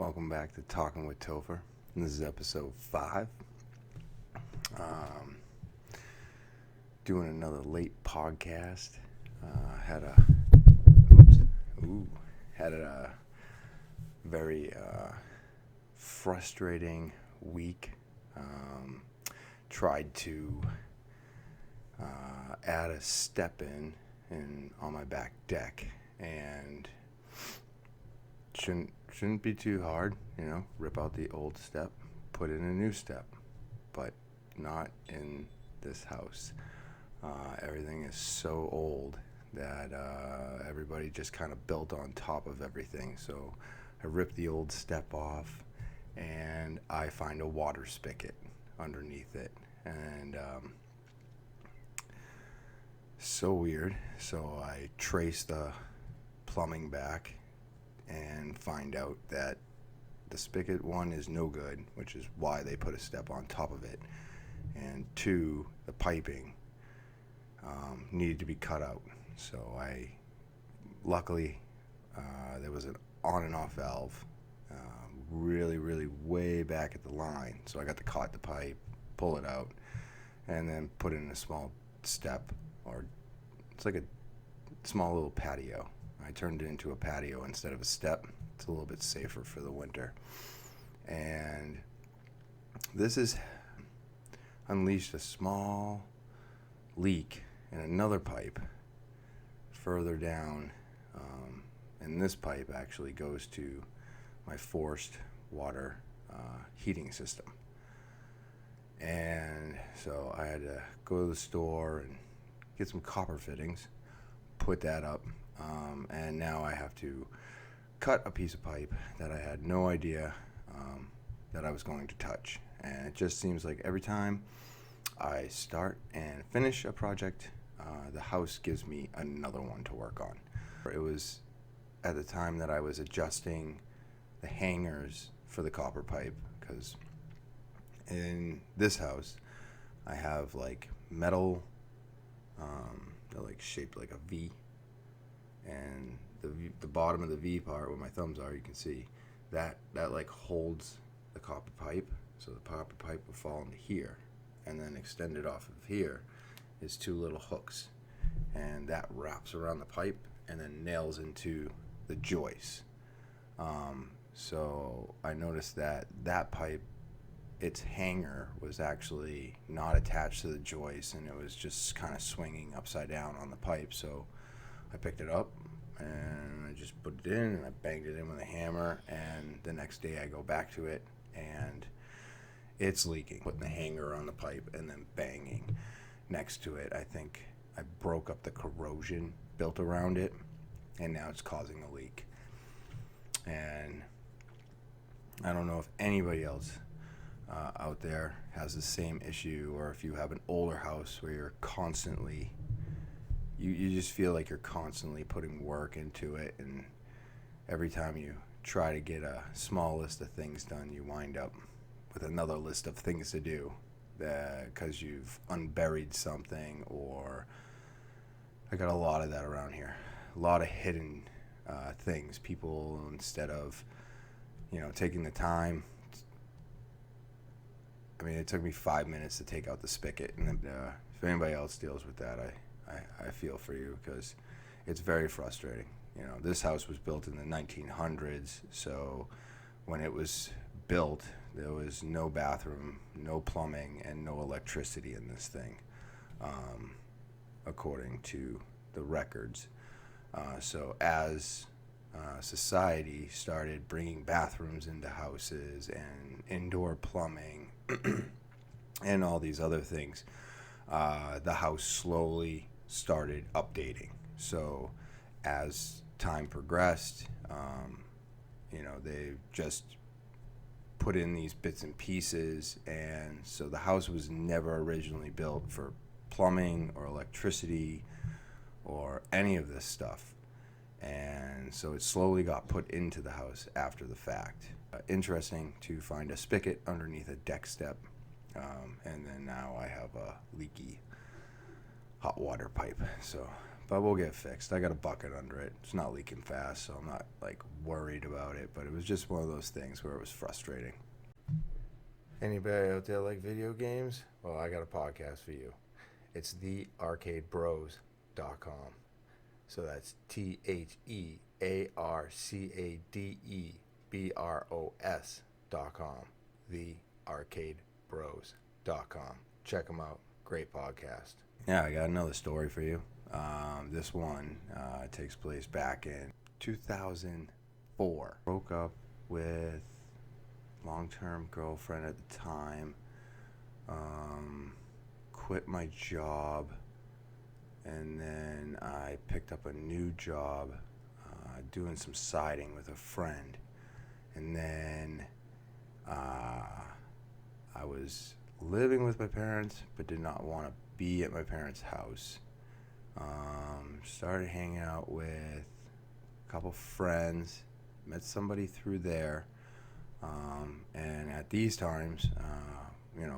Welcome back to Talking with Topher. This is episode 5. Doing another late podcast. Had a very frustrating week. Tried to add a step in on my back deck, and shouldn't be too hard, rip out the old step, put in a new step, but not in this house. Everything is so old that everybody just kind of built on top of everything. So I ripped the old step off, and I find a water spigot underneath it, and so weird. So I trace the plumbing back and find out that the spigot, one, is no good, which is why they put a step on top of it, and two, the piping needed to be cut out. So luckily there was an on and off valve really way back at the line, so I got to cut the pipe, pull it out, and then put in a small step, or it's like a small little patio. I turned it into a patio instead of a step. It's a little bit safer for the winter. And this has unleashed a small leak in another pipe further down. And this pipe actually goes to my forced water heating system. And so I had to go to the store and get some copper fittings, put that up. And now I have to cut a piece of pipe that I had no idea that I was going to touch. And it just seems like every time I start and finish a project, the house gives me another one to work on. It was at the time that I was adjusting the hangers for the copper pipe, because in this house I have like metal, they're like shaped like a V, and the bottom of the V part where my thumbs are, you can see that like holds the copper pipe. So the copper pipe will fall into here, and then extended off of here is two little hooks, and that wraps around the pipe and then nails into the joist. So I noticed that pipe, its hanger was actually not attached to the joist, and it was just kind of swinging upside down on the pipe. So I picked it up and I just put it in, and I banged it in with a hammer, and the next day I go back to it and it's leaking. Putting the hanger on the pipe and then banging next to it, I think I broke up the corrosion built around it, and now it's causing a leak. And I don't know if anybody else out there has the same issue, or if you have an older house where you're constantly, you just feel like you're constantly putting work into it, and every time you try to get a small list of things done, you wind up with another list of things to do because you've unburied something. Or I got a lot of that around here, a lot of hidden things. People, instead of taking the time, it took me 5 minutes to take out the spigot, and then if anybody else deals with that, I feel for you, because it's very frustrating. This house was built in the 1900s, so when it was built, there was no bathroom, no plumbing, and no electricity in this thing, according to the records. So as society started bringing bathrooms into houses and indoor plumbing and all these other things, the house slowly started updating. So as time progressed, they just put in these bits and pieces, and so the house was never originally built for plumbing or electricity or any of this stuff. And so it slowly got put into the house after the fact. Interesting to find a spigot underneath a deck step, and then now I have a leaky hot water pipe. So, but we'll get fixed. I got a bucket under it. It's not leaking fast, so I'm not like worried about it. But it was just one of those things where it was frustrating. Anybody out there like video games? Well, I got a podcast for you. It's thearcadebros.com. So that's TheArcadebros.com. Thearcadebros.com. Check them out. Great podcast. Yeah, I got another story for you. This one takes place back in 2004. Broke up with long-term girlfriend at the time. Quit my job, and then I picked up a new job doing some siding with a friend. And then I was living with my parents but did not want to be at my parents' house. Started hanging out with a couple friends, met somebody through there, and at these times,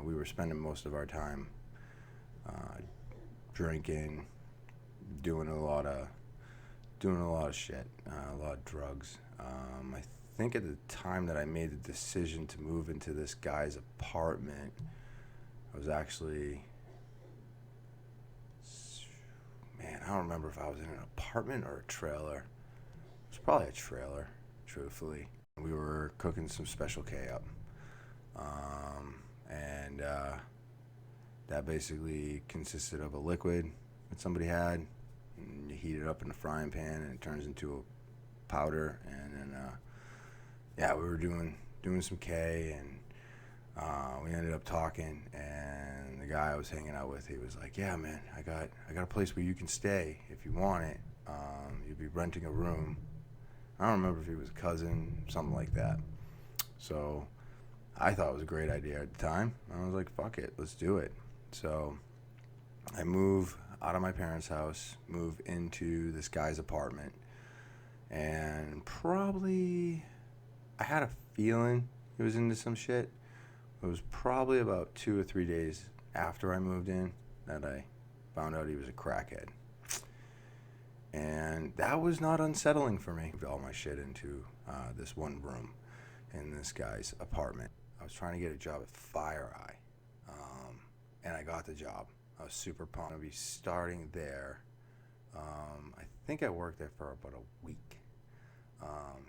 we were spending most of our time drinking, doing a lot of shit, a lot of drugs. I think at the time that I made the decision to move into this guy's apartment, I was actually, I don't remember if I was in an apartment or a trailer. It was probably a trailer, truthfully. We were cooking some Special K up. And that basically consisted of a liquid that somebody had, and you heat it up in a frying pan and it turns into a powder. And then we were doing some K, and we ended up talking, and the guy I was hanging out with, he was like, yeah man, I got a place where you can stay if you want it. You'd be renting a room. I don't remember if he was a cousin, something like that. So I thought it was a great idea at the time. I was like, fuck it, let's do it. So I move out of my parents' house, move into this guy's apartment, and probably, I had a feeling he was into some shit. It was probably about 2 or 3 days after I moved in that I found out he was a crackhead. And that was not unsettling for me. All my shit into this one room in this guy's apartment. I was trying to get a job at FireEye, and I got the job. I was super pumped. I'll be starting there. I think I worked there for about a week.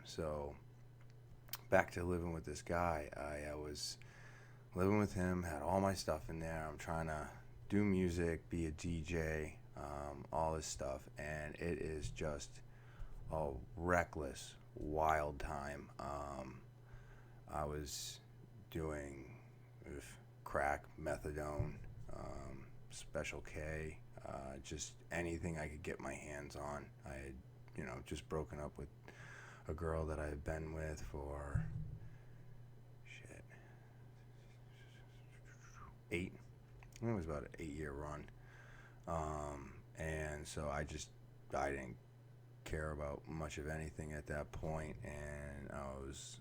So back to living with this guy. I was living with him, had all my stuff in there. I'm trying to do music, be a DJ, all this stuff, and it is just a reckless, wild time. I was doing crack, methadone, Special K, just anything I could get my hands on. I had, just broken up with a girl that I had been with for 8. I think it was about an 8-year run. And so I didn't care about much of anything at that point, and I was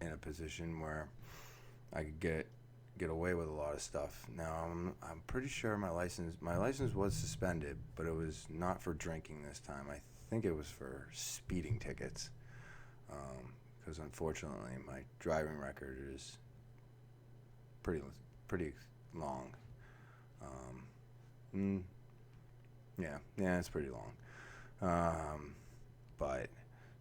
in a position where I could get away with a lot of stuff. Now I'm pretty sure my license was suspended, but it was not for drinking this time. I think it was for speeding tickets, because unfortunately my driving record is pretty long. Yeah, it's pretty long. But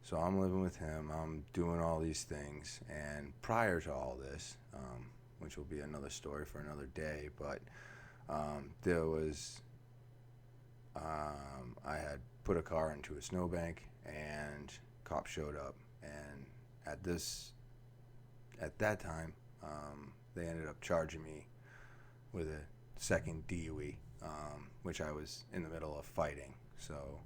so I'm living with him. I'm doing all these things, and prior to all this, which will be another story for another day, but there was, I had put a car into a snowbank, and cops showed up, and at that time, they ended up charging me with a second DUI, which I was in the middle of fighting. So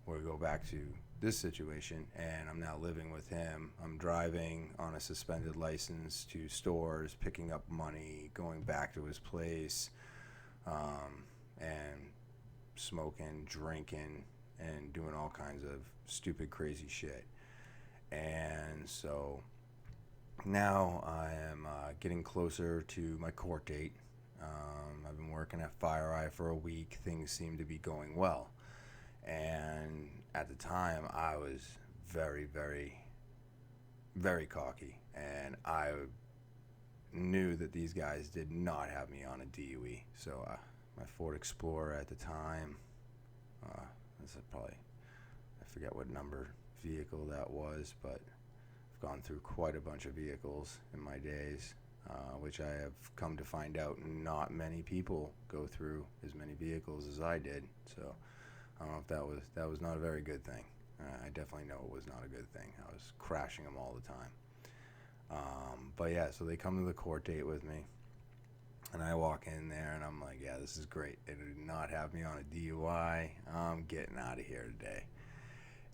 we go back to this situation, and I'm now living with him. I'm driving on a suspended license to stores, picking up money, going back to his place, and smoking, drinking, and doing all kinds of stupid, crazy shit. And so now I am getting closer to my court date. I've been working at FireEye for a week. Things seem to be going well. And at the time, I was very, very, very cocky. And I knew that these guys did not have me on a DUE. So my Ford Explorer at the time, this is probably, I forget what number vehicle that was, but I've gone through quite a bunch of vehicles in my days, which I have come to find out not many people go through as many vehicles as I did. So I don't know if that was not a very good thing. I definitely know it was not a good thing. I was crashing them all the time. But yeah, so they come to the court date with me, and I walk in there, and I'm like, yeah, this is great. They did not have me on a DUI. I'm getting out of here today.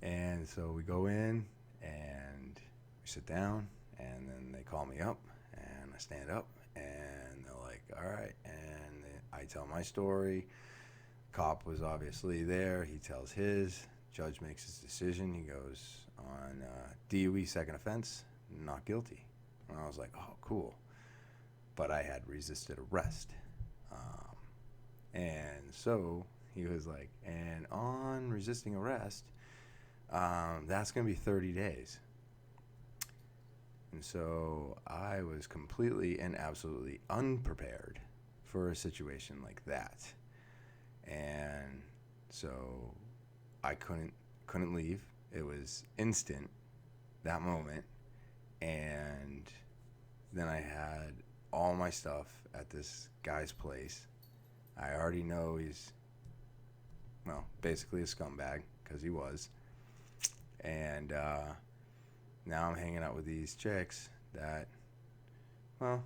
And so we go in, and we sit down, and then they call me up, and I stand up, and they're like, all right. And I tell my story. Cop was obviously there. He tells his. Judge makes his decision. He goes on DUI, second offense, not guilty. And I was like, oh, cool. But I had resisted arrest. And so he was like, and on resisting arrest, that's going to be 30 days. And so I was completely and absolutely unprepared for a situation like that. And so I couldn't leave. It was instant, that moment. And then I had all my stuff at this guy's place. I already know he's, well, basically a scumbag, because he was. And now I'm hanging out with these chicks that, well,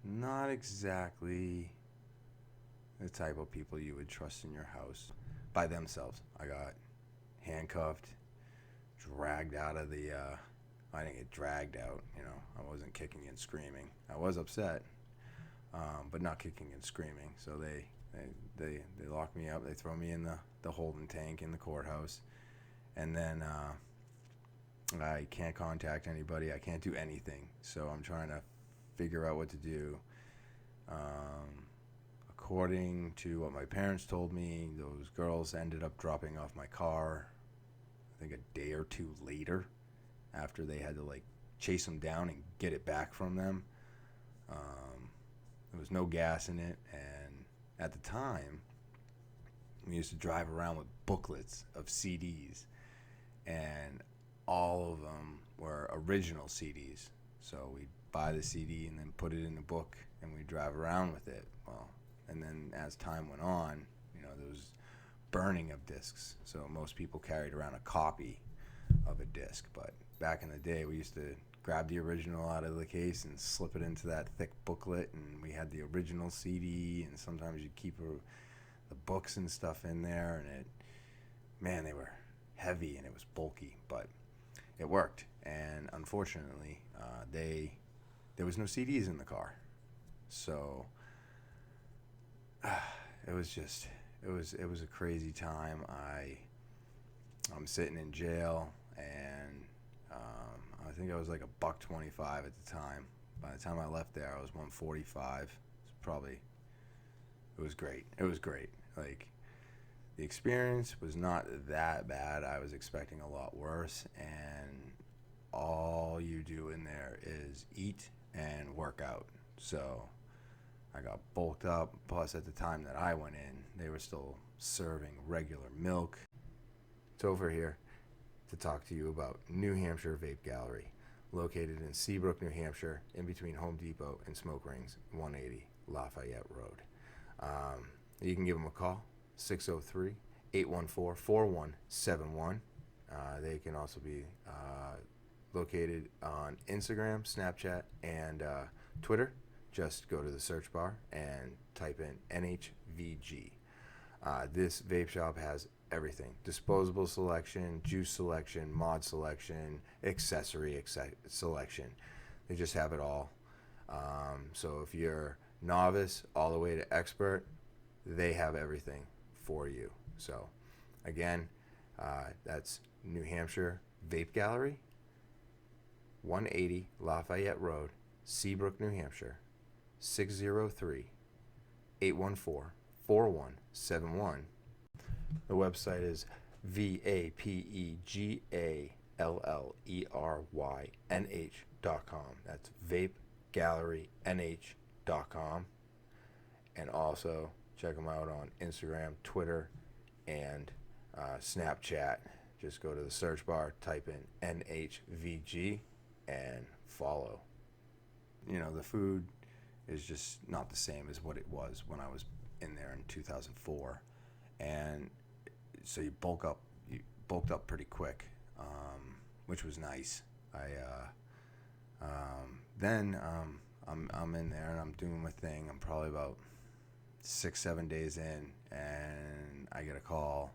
not exactly the type of people you would trust in your house by themselves. I got handcuffed, dragged out of the, I didn't get dragged out, I wasn't kicking and screaming. I was upset, but not kicking and screaming. So they lock me up, they throw me in the holding tank in the courthouse, and then I can't contact anybody, I can't do anything. So I'm trying to figure out what to do. According to what my parents told me, those girls ended up dropping off my car, I think a day or two later, after they had to chase them down and get it back from them. There was no gas in it, and at the time, we used to drive around with booklets of CDs, and all of them were original CDs. So we'd buy the CD and then put it in a book, and we'd drive around with it. Well, and then as time went on, there was burning of discs. So most people carried around a copy of a disc. But back in the day, we used to grab the original out of the case and slip it into that thick booklet, and we had the original CD, and sometimes you'd keep the books and stuff in there, and they were heavy and it was bulky, but it worked. And unfortunately, there was no CDs in the car. So it was a crazy time. I'm sitting in jail, and I think I was like $125 at the time. By the time I left there, I was 145. It was great. It was great. The experience was not that bad. I was expecting a lot worse, and all you do in there is eat and work out. So I got bulked up. Plus, at the time that I went in, they were still serving regular milk. It's over here to talk to you about New Hampshire Vape Gallery, located in Seabrook, New Hampshire, in between Home Depot and Smoke Rings, 180 Lafayette Road. You can give them a call, 603-814-4171. They can also be located on Instagram, Snapchat, and Twitter. Just go to the search bar and type in NHVG. This vape shop has everything: disposable selection, juice selection, mod selection, accessory selection. They just have it all. So if you're novice all the way to expert, they have everything for you. So again, that's New Hampshire Vape Gallery, 180 Lafayette Road, Seabrook, New Hampshire, 603 814-4171. The website is VAPEGALLERYNH.com. That's vapegallerynh.com. And also check them out on Instagram, Twitter, and Snapchat. Just go to the search bar, type in NHVG, and follow. You know, the food is just not the same as what it was when I was in there in 2004. And so you bulked up pretty quick, which was nice. Then I'm in there and I'm doing my thing. I'm probably about 6-7 days in, and I get a call,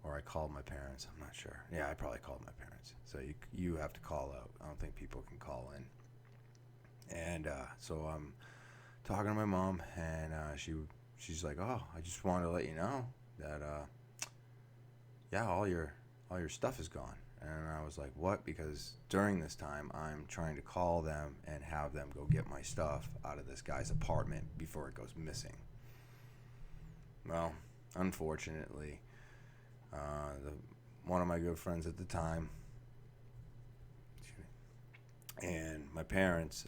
or I called my parents. I'm not sure. Yeah, I probably called my parents. So you have to call out. I don't think people can call in. And so I'm talking to my mom, and she's like, "Oh, I just wanted to let you know that yeah, all your stuff is gone." And I was like, "What?" Because during this time, I'm trying to call them and have them go get my stuff out of this guy's apartment before it goes missing. Well, unfortunately, one of my good friends at the time, and my parents,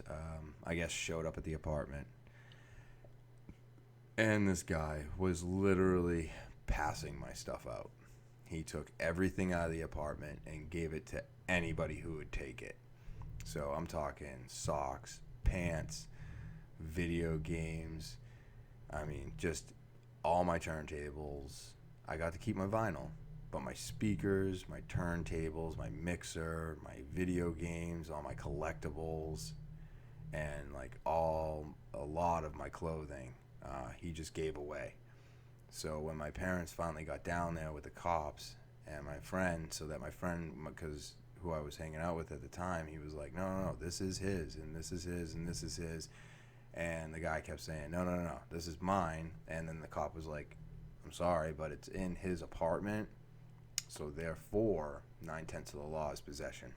I guess, showed up at the apartment, and this guy was literally passing my stuff out. He took everything out of the apartment and gave it to anybody who would take it. So I'm talking socks, pants, video games. I mean, just all my turntables. I got to keep my vinyl, but my speakers, my turntables, my mixer, my video games, all my collectibles, and like a lot of my clothing, he just gave away. So when my parents finally got down there with the cops and my friend, because who I was hanging out with at the time, he was like, no, this is his, and this is his, and this is his. And the guy kept saying, no, this is mine. And then the cop was like, I'm sorry, but it's in his apartment, so therefore 9/10 of the law is possession.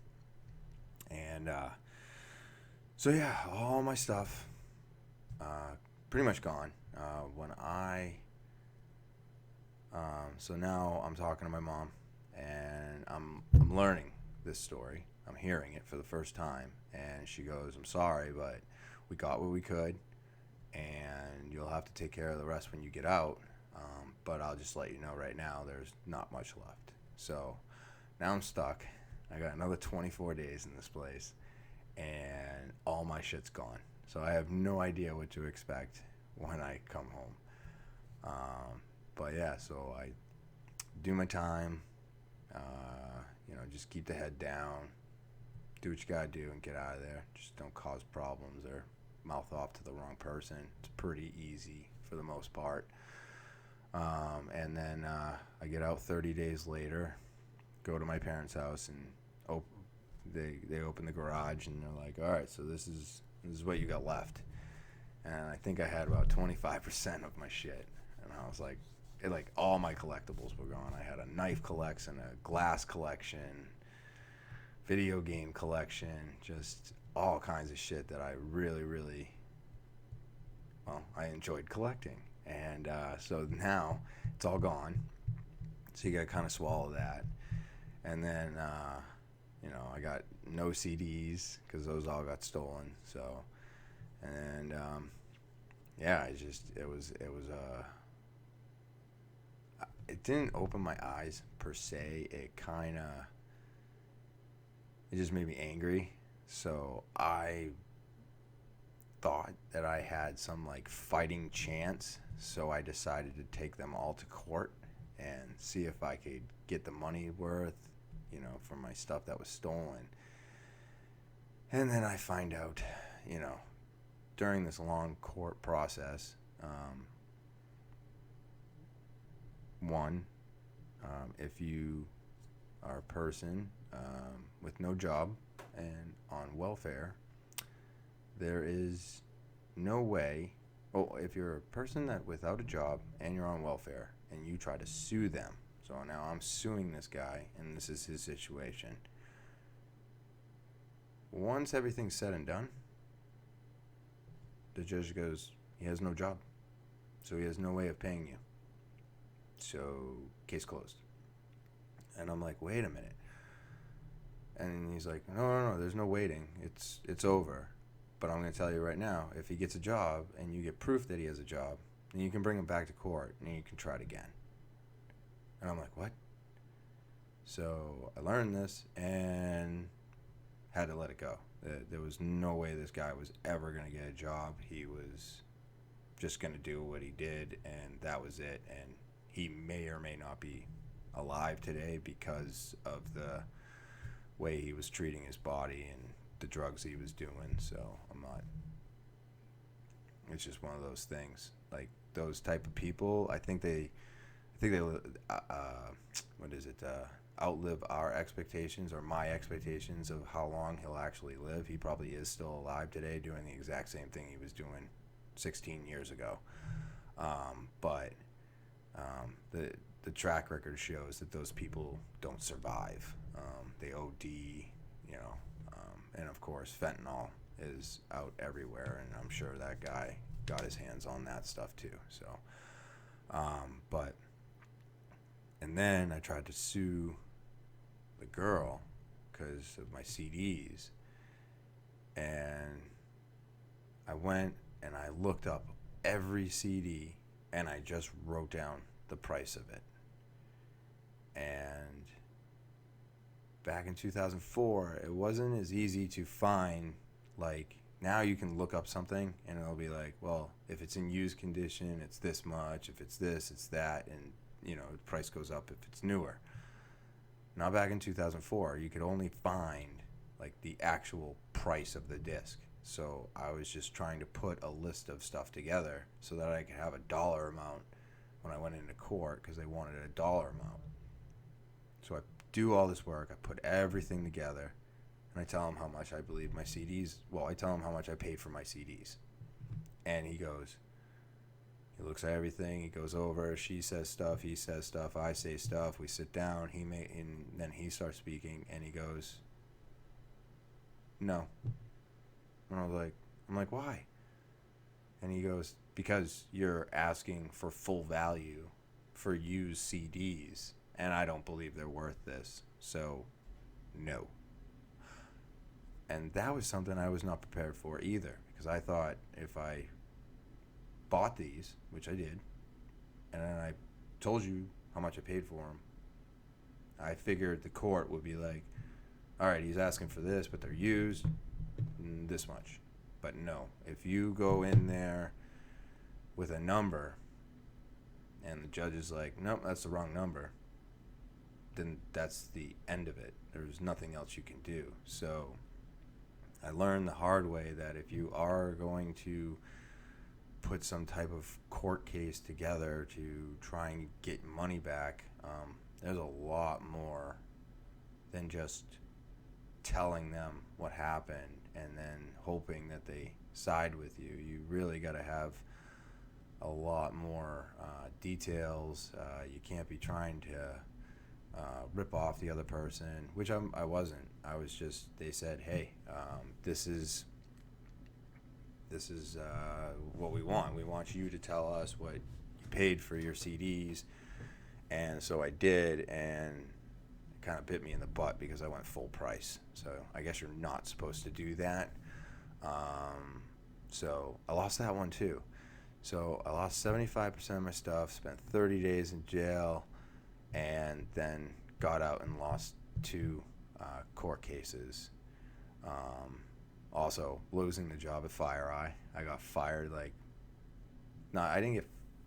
And so yeah, all my stuff pretty much gone. So now I'm talking to my mom, and I'm learning this story. I'm hearing it for the first time, and she goes, "I'm sorry, but we got what we could, and you'll have to take care of the rest when you get out. But I'll just let you know right now, there's not much left." So now I'm stuck. I got another 24 days in this place, and all my shit's gone. So I have no idea what to expect when I come home. But yeah, so I do my time, just keep the head down, do what you gotta do and get out of there. Just don't cause problems or mouth off to the wrong person. It's pretty easy for the most part. And then I get out 30 days later, go to my parents' house, and they open the garage, and they're like, "All right, so this is what you got left." And I think I had about 25% of my shit, and I was like, all my collectibles were gone. I had a knife collection, a glass collection, video game collection, just all kinds of shit that I really, really, I enjoyed collecting. And so now it's all gone. So you got to kind of swallow that. And then, I got no CDs because those all got stolen. So, and yeah, it didn't open my eyes per se. It just made me angry. So I thought that I had some like fighting chance. So I decided to take them all to court and see if I could get the money worth, for my stuff that was stolen. And then I find out, during this long court process, if you are a person with no job and on welfare, there is no way. Oh, if you're a person that without a job and you're on welfare and you try to sue them, so now I'm suing this guy and this is his situation. Once everything's said and done, the judge goes, he has no job. So he has no way of paying you. So, case closed. And I'm like, wait a minute. And he's like, no, there's no waiting. It's over. But I'm going to tell you right now, if he gets a job and you get proof that he has a job, then you can bring him back to court and you can try it again. And I'm like, what? So I learned this and had to let it go. There was no way this guy was ever going to get a job. He was just going to do what he did, and that was it. And he may or may not be alive today because of the way he was treating his body and the drugs he was doing. So I'm not. It's just one of those things. Like those type of people, I think they outlive our expectations or my expectations of how long he'll actually live. He probably is still alive today doing the exact same thing he was doing 16 years ago. But the track record shows that those people don't survive. They OD, and of course fentanyl is out everywhere, and I'm sure that guy got his hands on that stuff too. So, and then I tried to sue the girl because of my CDs, and I went and I looked up every CD and I just wrote down the price of it. And back in 2004, it wasn't as easy to find. Like now you can look up something and it'll be like, well, if it's in used condition, it's this much. If it's this, it's that. And, the price goes up if it's newer. Now back in 2004, you could only find like the actual price of the disc. So I was just trying to put a list of stuff together so that I could have a dollar amount when I went into court because they wanted a dollar amount. So I do all this work, I put everything together, and I tell him how much I believe my CDs, I tell him how much I paid for my CDs. And he looks at everything, he goes over, she says stuff, he says stuff, I say stuff, we sit down, and then he starts speaking, and he goes, no. And I'm like, why? And he goes, because you're asking for full value for used CDs, and I don't believe they're worth this, so no. And that was something I was not prepared for either, because I thought if I bought these, which I did, and then I told you how much I paid for them, I figured the court would be like, all right, he's asking for this, but they're used, this much. But no, if you go in there with a number and the judge is like, nope, that's the wrong number, then that's the end of it. There's nothing else you can do. So I learned the hard way that if you are going to put some type of court case together to try and get money back, there's a lot more than just telling them what happened and then hoping that they side with you. You really got to have a lot more details. You can't be trying to rip off the other person, which I wasn't. I was just, they said, hey, this is what we want. We want you to tell us what you paid for your CDs. And so I did, and it kind of bit me in the butt because I went full price. So I guess you're not supposed to do that. So I lost that one too. So I lost 75% of my stuff, spent 30 days in jail, and then got out and lost 2 court cases. Also, losing the job at FireEye. I got fired I didn't get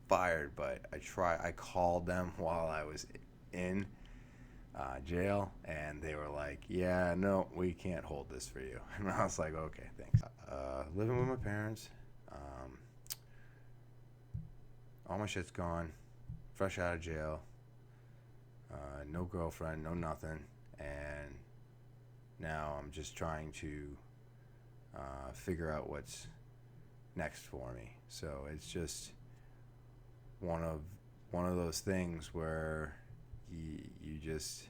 fired, but I called them while I was in jail, and they were like, yeah, no, we can't hold this for you. And I was like, okay, thanks. Living with my parents. All my shit's gone. Fresh out of jail. No girlfriend, no nothing. And now I'm just trying to figure out what's next for me. So it's just one of those things where you just,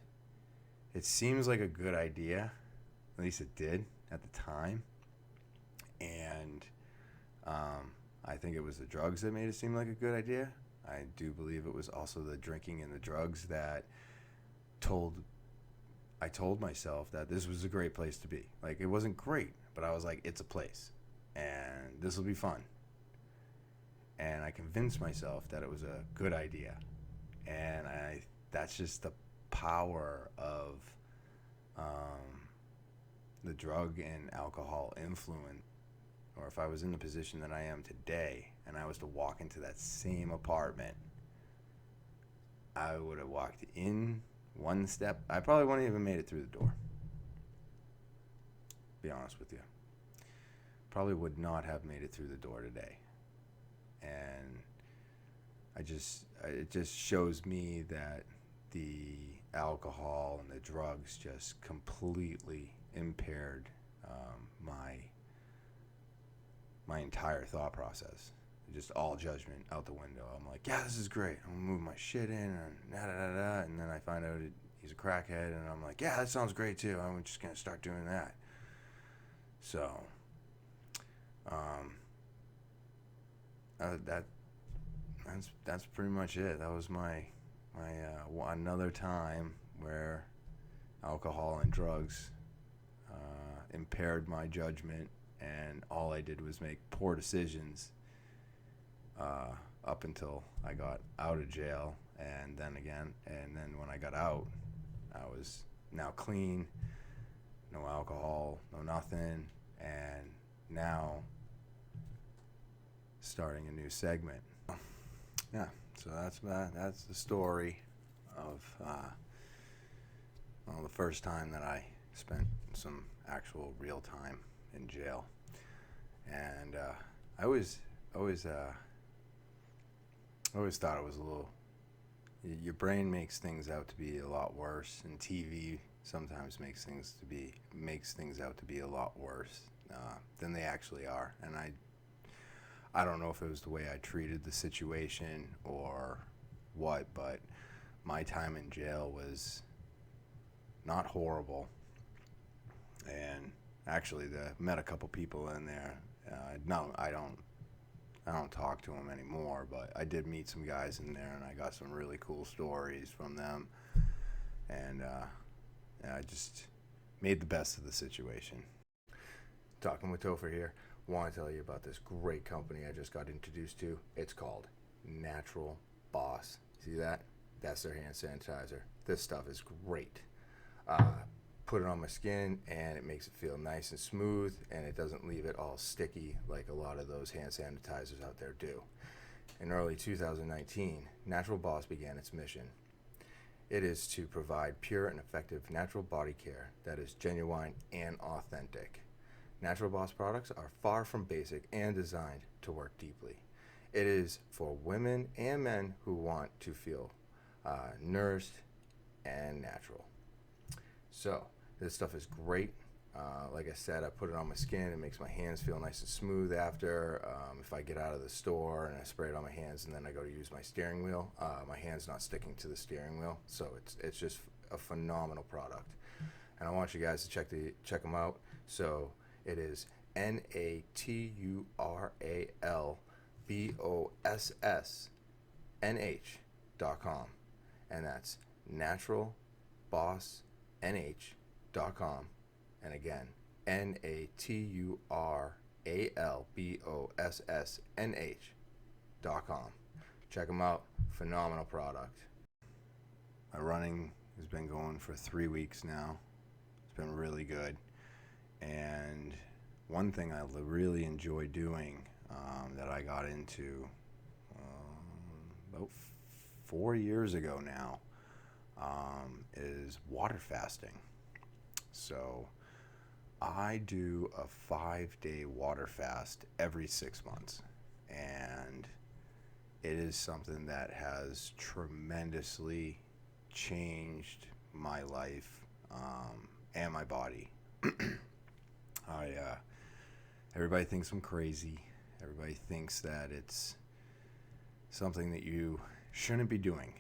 it seems like a good idea, at least it did at the time, and I think it was the drugs that made it seem like a good idea. I do believe it was also the drinking and the drugs that told I told myself that this was a great place to be. Like, it wasn't great, but I was like, it's a place, and this will be fun. And I convinced myself that it was a good idea. And that's just the power of the drug and alcohol influence. Or if I was in the position that I am today and I was to walk into that same apartment, I would have walked in one step. I probably wouldn't even made it through the door. Be honest with you. Probably would not have made it through the door today. And it just shows me that the alcohol and the drugs just completely impaired my entire thought process. Just all judgment out the window. I'm like, yeah, this is great. I'm gonna move my shit in and da da da da. And then I find out he's a crackhead, and I'm like, yeah, that sounds great too. I'm just gonna start doing that. So, that's pretty much it. That was my another time where alcohol and drugs impaired my judgment, and all I did was make poor decisions up until I got out of jail, and then when I got out, I was now clean, no alcohol, no nothing, and now starting a new segment. Yeah, so that's the story of the first time that I spent some actual real time in jail, and I always thought it was a little. Your brain makes things out to be a lot worse, and TV sometimes makes things out to be a lot worse than they actually are. And I don't know if it was the way I treated the situation or what, but my time in jail was not horrible. And actually, met a couple people in there. No, I don't talk to them anymore, but I did meet some guys in there, and I got some really cool stories from them. And I just made the best of the situation. Talking with Topher here. Want to tell you about this great company I just got introduced to. It's called Natural Boss. See that? That's their hand sanitizer. This stuff is great. Put it on my skin, and it makes it feel nice and smooth, and it doesn't leave it all sticky like a lot of those hand sanitizers out there do. In early 2019, Natural Boss began its mission. It is to provide pure and effective natural body care that is genuine and authentic. Natural Boss products are far from basic and designed to work deeply. It is for women and men who want to feel nourished and natural. So, this stuff is great. Like I said, I put it on my skin. It makes my hands feel nice and smooth after. If I get out of the store and I spray it on my hands and then I go to use my steering wheel, my hand's not sticking to the steering wheel. So it's just a phenomenal product. And I want you guys to check them out. So it is naturalbossnh.com. And that's naturalbossnh.com. And again, naturalbossnh.com. Check them out. Phenomenal product. My running has been going for 3 weeks now. It's been really good. And one thing I really enjoy doing that I got into about 4 years ago now is water fasting. So I do a 5-day water fast every 6 months, and it is something that has tremendously changed my life and my body. Everybody thinks I'm crazy. Everybody thinks that it's something that you shouldn't be doing.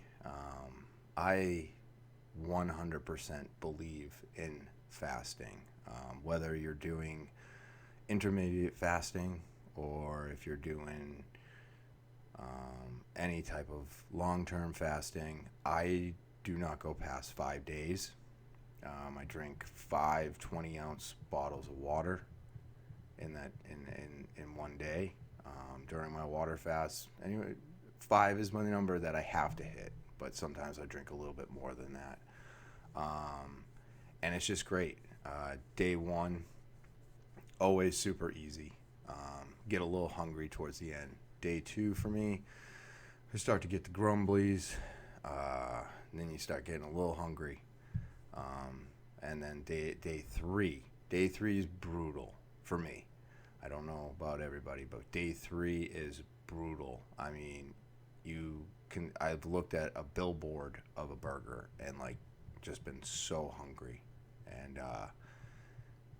I 100% believe in fasting. Whether you're doing intermediate fasting or if you're doing any type of long-term fasting, I do not go past 5 days. I drink 5 20-ounce bottles of water in one day during my water fast. Anyway, 5 is my number that I have to hit, but sometimes I drink a little bit more than that. And it's just great. Day 1, always super easy. Get a little hungry towards the end. Day 2 for me, I start to get the grumblies. And then you start getting a little hungry. And then day 3. Day 3 is brutal for me. I don't know about everybody, but day 3 is brutal. I mean, I've looked at a billboard of a burger and like just been so hungry. And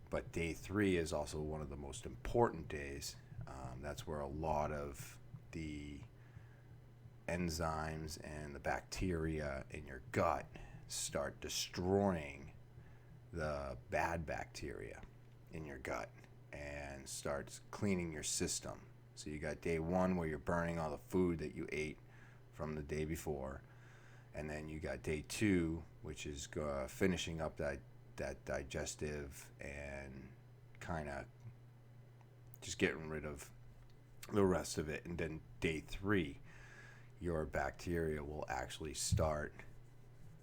but day 3 is also one of the most important days. That's where a lot of the enzymes and the bacteria in your gut start destroying the bad bacteria in your gut and starts cleaning your system. So you got day 1 where you're burning all the food that you ate from the day before, and then you got day 2, which is finishing up that digestive and kind of just getting rid of the rest of it. And then day 3, your bacteria will actually start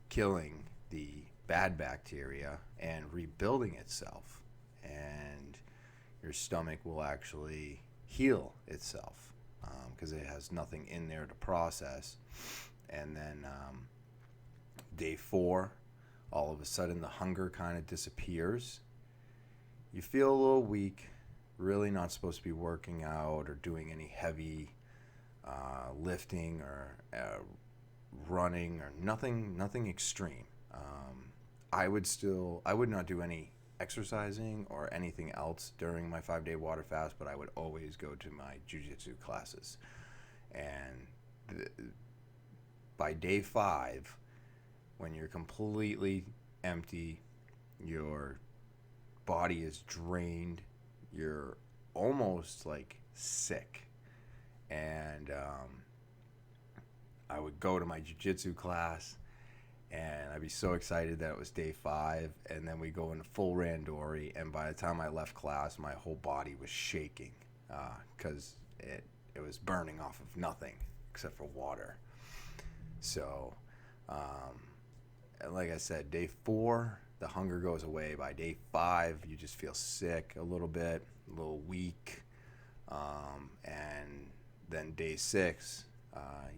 killing the bad bacteria and rebuilding itself, and your stomach will actually heal itself because it has nothing in there to process. And then day 4, all of a sudden the hunger kind of disappears. You feel a little weak, really not supposed to be working out or doing any heavy lifting or running or nothing extreme. I would not do any exercising or anything else during my 5-day water fast, but I would always go to my jiu-jitsu classes. And by day 5, when you're completely empty, your body is drained, you're almost like sick. And I would go to my jiu-jitsu class, and I'd be so excited that it was day 5, and then we go into full randori, and by the time I left class, my whole body was shaking because it was burning off of nothing except for water. So, like I said, day 4, the hunger goes away. By day 5, you just feel sick a little bit, a little weak, and then day 6,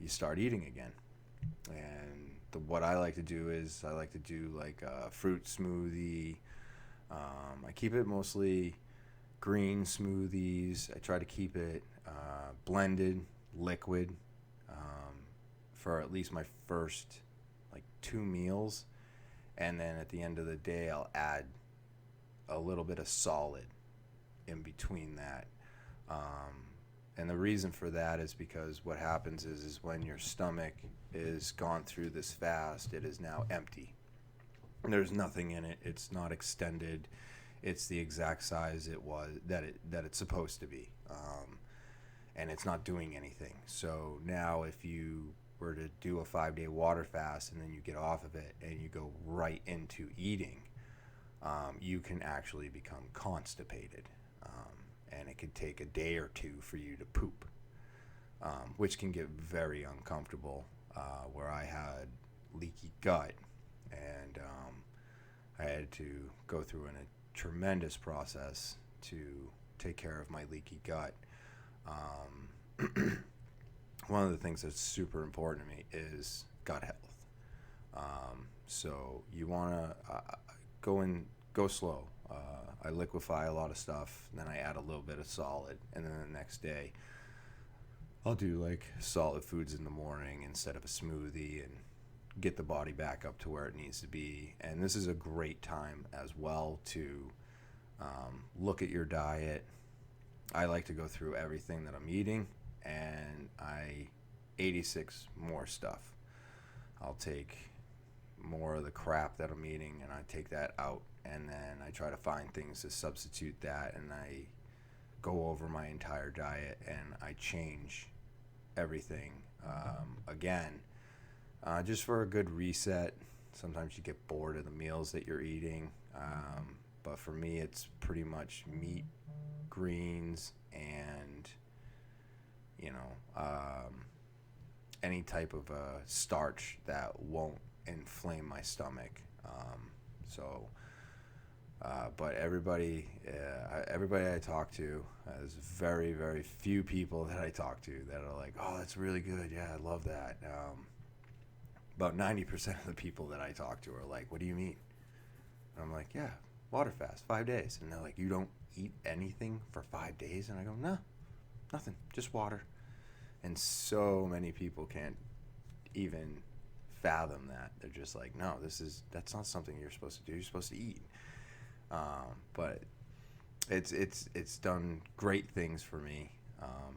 you start eating again. And what I like to do is like a fruit smoothie. I keep it mostly green smoothies. I try to keep it blended, liquid, for at least my first like 2 meals. And then at the end of the day, I'll add a little bit of solid in between that. And the reason for that is because what happens is when your stomach is gone through this fast, it is now empty. There's nothing in it. It's not extended. It's the exact size it was that it's supposed to be, and it's not doing anything. So now, if you were to do a 5-day water fast and then you get off of it and you go right into eating, you can actually become constipated. And it could take a day or 2 for you to poop, which can get very uncomfortable, where I had leaky gut, and I had to go through a tremendous process to take care of my leaky gut. One of the things that's super important to me is gut health. So you want to go slow. I liquefy a lot of stuff, and then I add a little bit of solid, and then the next day I'll do like solid foods in the morning instead of a smoothie, and get the body back up to where it needs to be. And this is a great time as well to look at your diet. I like to go through everything that I'm eating, and I 86 more stuff. I'll take more of the crap that I'm eating, and I take that out, and then I try to find things to substitute that, and I go over my entire diet and I change everything again, just for a good reset. Sometimes you get bored of the meals that you're eating, but for me, it's pretty much meat, greens, and you know, any type of starch that won't inflame my stomach. So, but everybody I talk to, there's very, very few people that I talk to that are like, oh, that's really good. Yeah, I love that. About 90% of the people that I talk to are like, what do you mean? And I'm like, yeah, water fast, 5 days. And they're like, you don't eat anything for 5 days? And I go, no, nothing, just water. And so many people can't even fathom that. They're just like, no, that's not something you're supposed to do. You're supposed to eat. But it's done great things for me.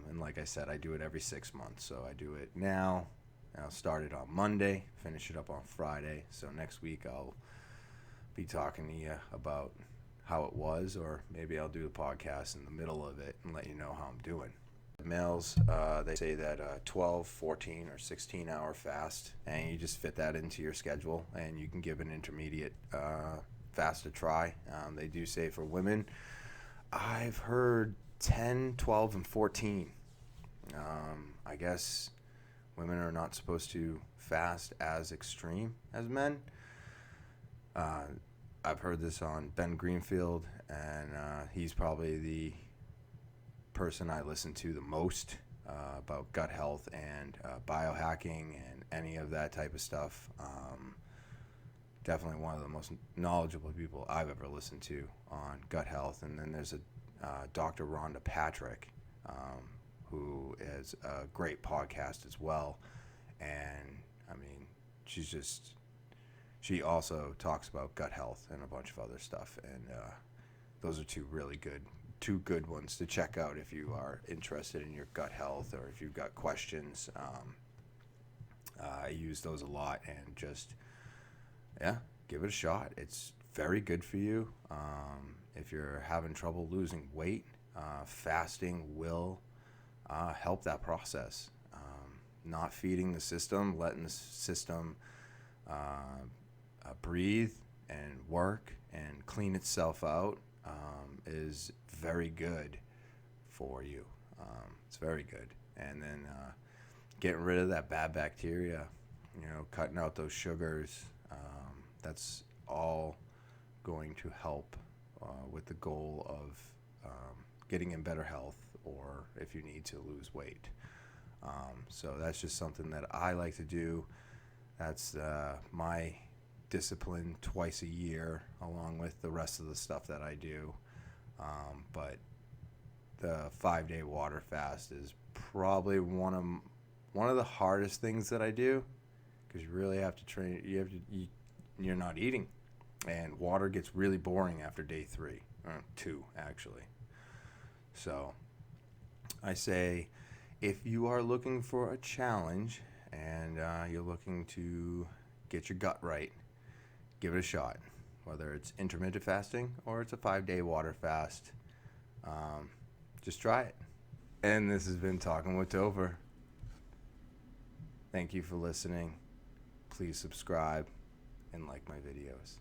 And like I said, I do it every 6 months. So I do it now. I'll start it on Monday, finish it up on Friday. So next week I'll be talking to you about how it was, or maybe I'll do a podcast in the middle of it and let you know how I'm doing. Males, they say that 12, 14, or 16-hour fast, and you just fit that into your schedule, and you can give an intermediate fast a try. They do say for women, I've heard 10, 12, and 14. I guess women are not supposed to fast as extreme as men. I've heard this on Ben Greenfield, and he's probably the person I listen to the most about gut health and biohacking and any of that type of stuff. Definitely one of the most knowledgeable people I've ever listened to on gut health. And then there's a Dr. Rhonda Patrick, who is a great podcast as well. And I mean, she also talks about gut health and a bunch of other stuff. And those are two good ones to check out if you are interested in your gut health, or if you've got questions. I use those a lot, and just, give it a shot. It's very good for you. If you're having trouble losing weight, fasting will help that process. Not feeding the system, letting the system breathe and work and clean itself out is very good for you. It's very good. And then getting rid of that bad bacteria, cutting out those sugars, that's all going to help with the goal of getting in better health, or if you need to lose weight. So that's just something that I like to do. That's my discipline twice a year, along with the rest of the stuff that I do. But the 5-day water fast is probably one of the hardest things that I do, because you really have to train. You're not eating, and water gets really boring after day 3, or 2 actually. So I say, if you are looking for a challenge and you're looking to get your gut right, give it a shot. Whether it's intermittent fasting or it's a 5-day water fast, just try it. And this has been Talking with Topher. Thank you for listening. Please subscribe and like my videos.